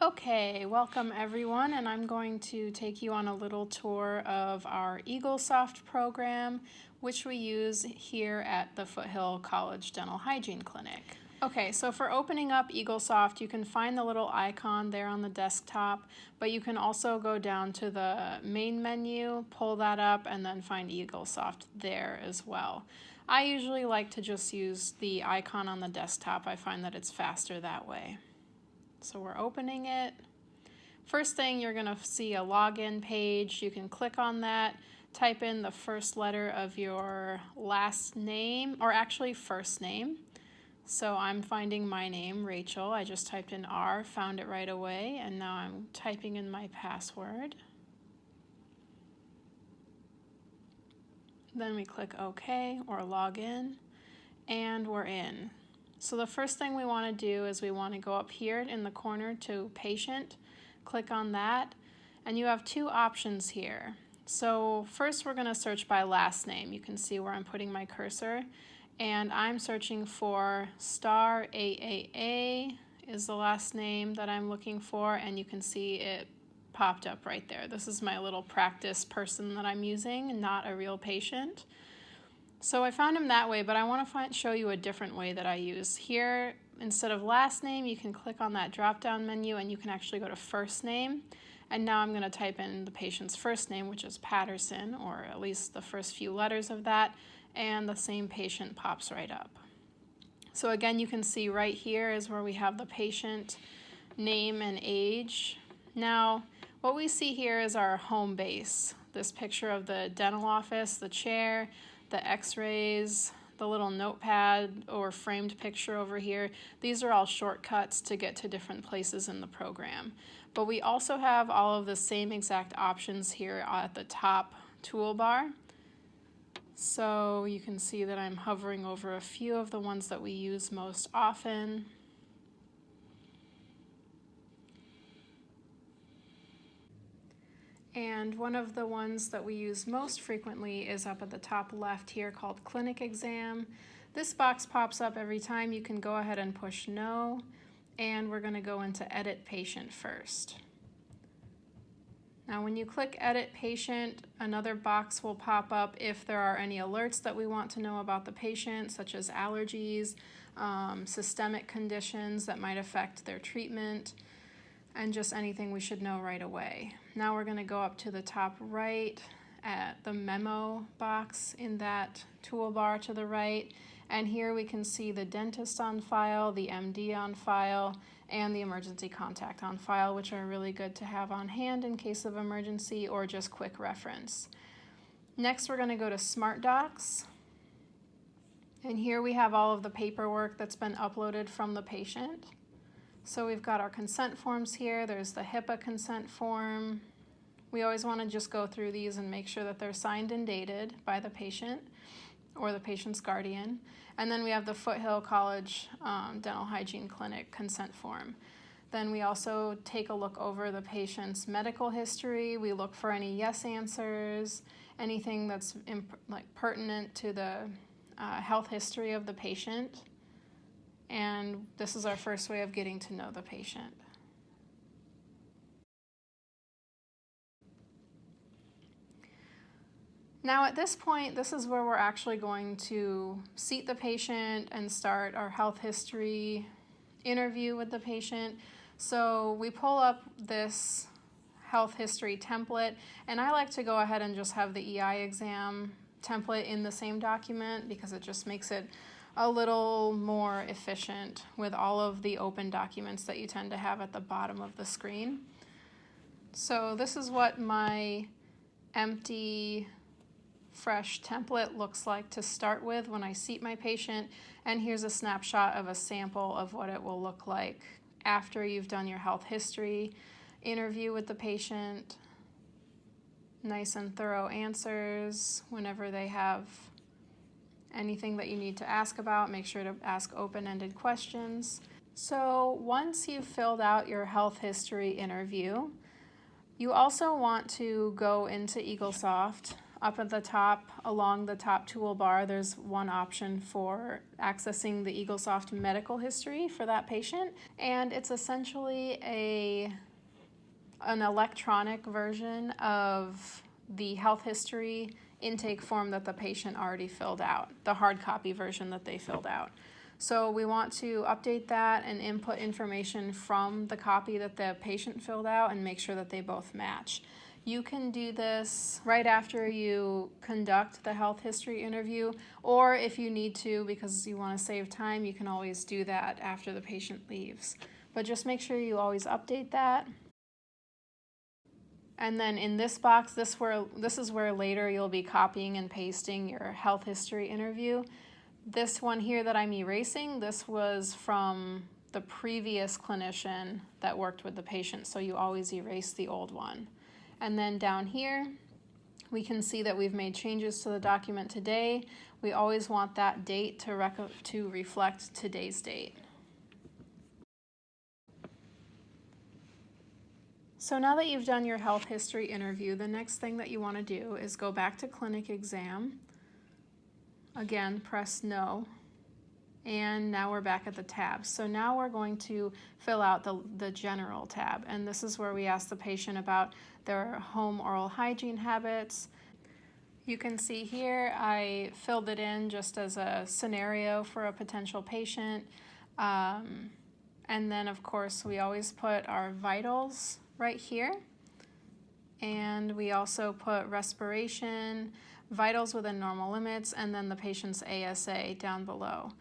Okay, welcome everyone, and I'm going to take you on a little tour of our Eaglesoft program, which we use here at the Foothill College Dental Hygiene Clinic. Okay, so for opening up Eaglesoft, you can find the little icon there on the desktop, but you can also go down to the main menu, pull that up, and then find Eaglesoft there as well. I usually like to just use the icon on the desktop. I find that it's faster that way. So we're opening it. First thing, you're going to see a login page. You can click on that, type in the first letter of your last name, or actually first name. So I'm finding my name, Rachel. I just typed in R, found it right away, and now I'm typing in my password. Then we click OK or login, and we're in. So the first thing we want to do is we want to go up here in the corner to patient, click on that, and you have two options here. So first we're going to search by last name. You can see where I'm putting my cursor, and I'm searching for Star AAA is the last name that I'm looking for, and you can see it popped up right there. This is my little practice person that I'm using, not a real patient. So I found him that way, but I want to show you a different way that I use. Here, instead of last name, you can click on that drop-down menu and you can actually go to first name. And now I'm going to type in the patient's first name, which is Patterson, or at least the first few letters of that, and the same patient pops right up. So again, you can see right here is where we have the patient name and age. Now, what we see here is our home base. This picture of the dental office, the chair, the x-rays, the little notepad or framed picture over here. These are all shortcuts to get to different places in the program. But we also have all of the same exact options here at the top toolbar. So you can see that I'm hovering over a few of the ones that we use most often. And one of the ones that we use most frequently is up at the top left here called Clinic Exam. This box pops up every time. You can go ahead and push no, and we're going to go into Edit Patient first. Now when you click Edit Patient, another box will pop up if there are any alerts that we want to know about the patient, such as allergies, systemic conditions that might affect their treatment, and just anything we should know right away. Now we're going to go up to the top right at the memo box in that toolbar to the right, and here we can see the dentist on file, the MD on file, and the emergency contact on file, which are really good to have on hand in case of emergency or just quick reference. Next we're going to go to Smart Docs, and here we have all of the paperwork that's been uploaded from the patient. So we've got our consent forms here. There's the HIPAA consent form. We always want to just go through these and make sure that they're signed and dated by the patient or the patient's guardian. And then we have the Foothill College Dental Hygiene Clinic consent form. Then we also take a look over the patient's medical history. We look for any yes answers, anything that's pertinent to the health history of the patient. And this is our first way of getting to know the patient. Now at this point, this is where we're actually going to seat the patient and start our health history interview with the patient. So we pull up this health history template, and I like to go ahead and just have the EI exam template in the same document because it just makes it a little more efficient with all of the open documents that you tend to have at the bottom of the screen. So this is what my empty, fresh template looks like to start with when I seat my patient, and here's a snapshot of a sample of what it will look like after you've done your health history interview with the patient. Nice and thorough answers whenever they have anything that you need to ask about. Make sure to ask open-ended questions. So once you've filled out your health history interview, you also want to go into Eaglesoft, up at the top, along the top toolbar, there's one option for accessing the Eaglesoft medical history for that patient. And it's essentially an electronic version of the health history intake form that the patient already filled out, the hard copy version that they filled out. So we want to update that and input information from the copy that the patient filled out and make sure that they both match. You can do this right after you conduct the health history interview, or if you need to, because you want to save time, you can always do that after the patient leaves. But just make sure you always update that. And then in this box, this is where later you'll be copying and pasting your health history interview. This one here that I'm erasing, this was from the previous clinician that worked with the patient, so you always erase the old one. And then down here, we can see that we've made changes to the document today. We always want that date to reflect today's date. So now that you've done your health history interview, the next thing that you want to do is go back to clinic exam. Again, press no. And now we're back at the tabs. So now we're going to fill out the general tab. And this is where we ask the patient about their home oral hygiene habits. You can see here I filled it in just as a scenario for a potential patient. And then of course we always put our vitals right here. And we also put respiration, vitals within normal limits, and then the patient's ASA down below.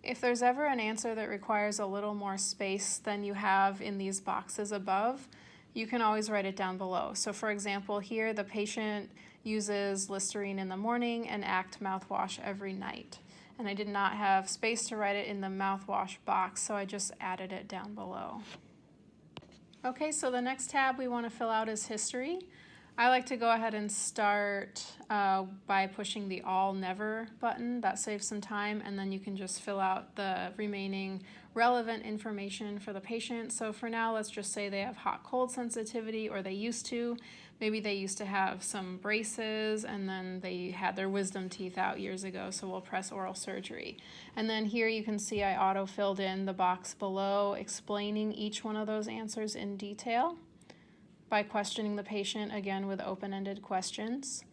If there's ever an answer that requires a little more space than you have in these boxes above, you can always write it down below. So for example, here the patient uses Listerine in the morning and Act mouthwash every night. And I did not have space to write it in the mouthwash box, so I just added it down below. Okay, so the next tab we want to fill out is history. I like to go ahead and start by pushing the all never button. That saves some time, and then you can just fill out the remaining relevant information for the patient. So for now, let's just say they have hot cold sensitivity, or they used to. Maybe they used to have some braces and then they had their wisdom teeth out years ago, so we'll press oral surgery. And then here you can see I auto-filled in the box below explaining each one of those answers in detail by questioning the patient, again with open-ended questions.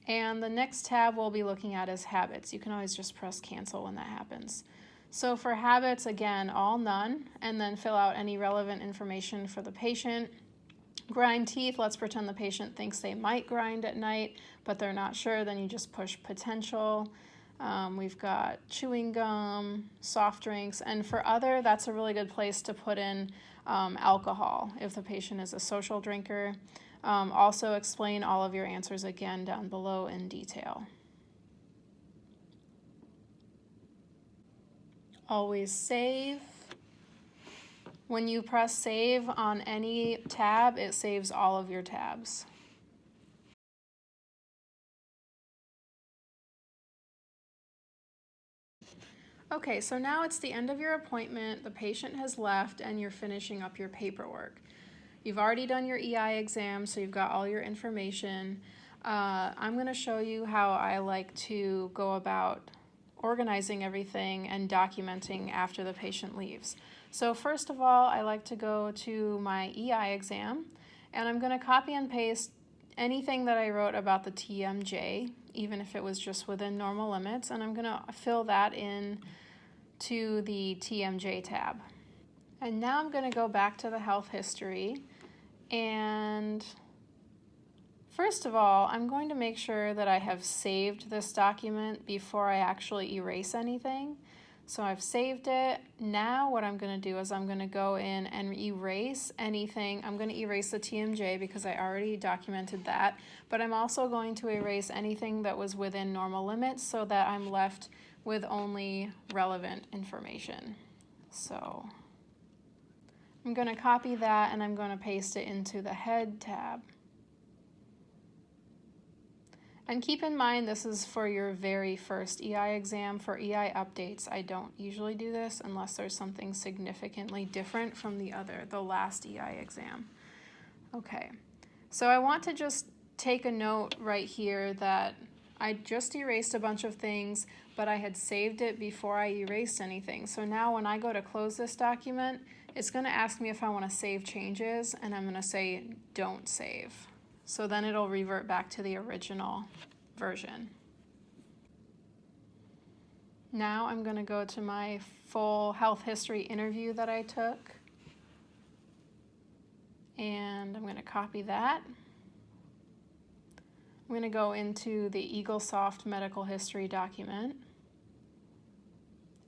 And the next tab we'll be looking at is habits. You can always just press cancel when that happens. So for habits, again, all none, and then fill out any relevant information for the patient. Grind teeth, let's pretend the patient thinks they might grind at night, but they're not sure, then you just push potential. We've got chewing gum, soft drinks, and for other, that's a really good place to put in alcohol if the patient is a social drinker. Also explain all of your answers again down below in detail. Always save. When you press save on any tab, it saves all of your tabs. Okay, so now it's the end of your appointment, the patient has left, and you're finishing up your paperwork. You've already done your EI exam, so you've got all your information. I'm going to show you how I like to go about organizing everything and documenting after the patient leaves. So first of all, I like to go to my EI exam, and I'm going to copy and paste anything that I wrote about the TMJ, even if it was just within normal limits, and I'm going to fill that in to the TMJ tab. And now I'm going to go back to the health history, and first of all, I'm going to make sure that I have saved this document before I actually erase anything. So I've saved it. Now what I'm going to do is I'm going to go in and erase anything. I'm going to erase the TMJ because I already documented that, but I'm also going to erase anything that was within normal limits so that I'm left with only relevant information. So I'm going to copy that and I'm going to paste it into the head tab. And keep in mind, this is for your very first EI exam. For EI updates, I don't usually do this unless there's something significantly different from the last EI exam. Okay, so I want to just take a note right here that I just erased a bunch of things, but I had saved it before I erased anything. So now when I go to close this document, it's going to ask me if I want to save changes, and I'm going to say don't save. So then it'll revert back to the original version. Now I'm going to go to my full health history interview that I took, and I'm going to copy that. I'm going to go into the Eaglesoft medical history document,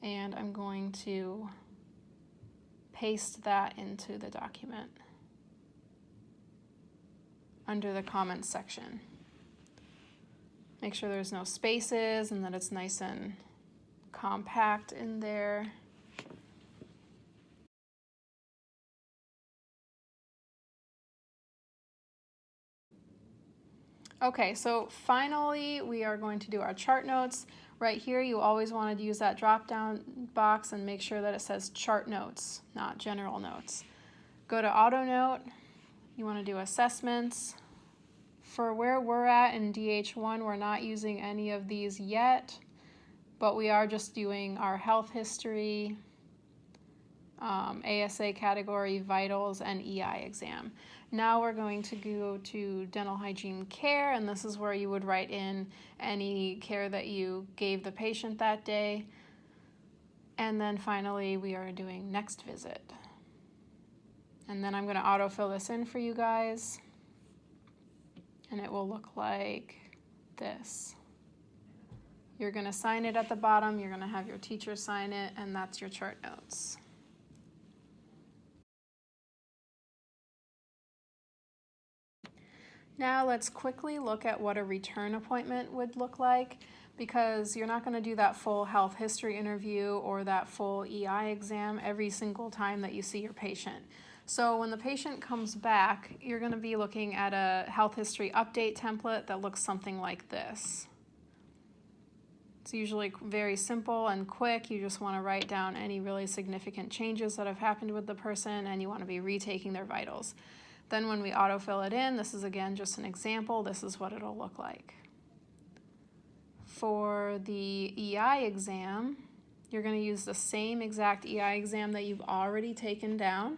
and I'm going to paste that into the document under the comments section. Make sure there's no spaces and that it's nice and compact in there. Okay, so finally we are going to do our chart notes. Right here, you always want to use that drop-down box and make sure that it says chart notes, not general notes. Go to auto note. You want to do assessments. For where we're at in DH1, we're not using any of these yet, but we are just doing our health history, ASA category, vitals, and EI exam. Now we're going to go to dental hygiene care, and this is where you would write in any care that you gave the patient that day. And then finally, we are doing next visit. And then I'm going to autofill this in for you guys, and it will look like this. You're going to sign it at the bottom, you're going to have your teacher sign it, and that's your chart notes. Now let's quickly look at what a return appointment would look like, because you're not going to do that full health history interview or that full EI exam every single time that you see your patient. So when the patient comes back, you're going to be looking at a health history update template that looks something like this. It's usually very simple and quick. You just want to write down any really significant changes that have happened with the person, and you want to be retaking their vitals. Then when we autofill it in, this is again just an example, this is what it'll look like. For the EI exam, you're going to use the same exact EI exam that you've already taken down,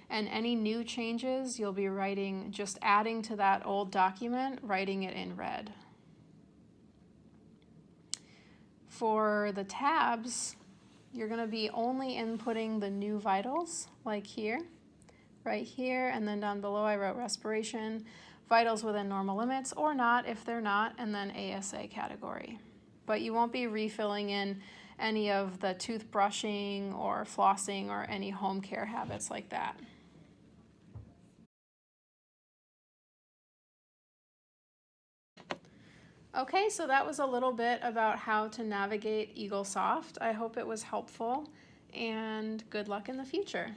and any new changes you'll be writing, just adding to that old document, writing it in red. For the tabs, you're going to be only inputting the new vitals, like here, right here, and then down below I wrote respiration, vitals within normal limits, or not if they're not, and then ASA category. But you won't be refilling in any of the toothbrushing or flossing or any home care habits like that. Okay, so that was a little bit about how to navigate Eaglesoft. I hope it was helpful, and good luck in the future.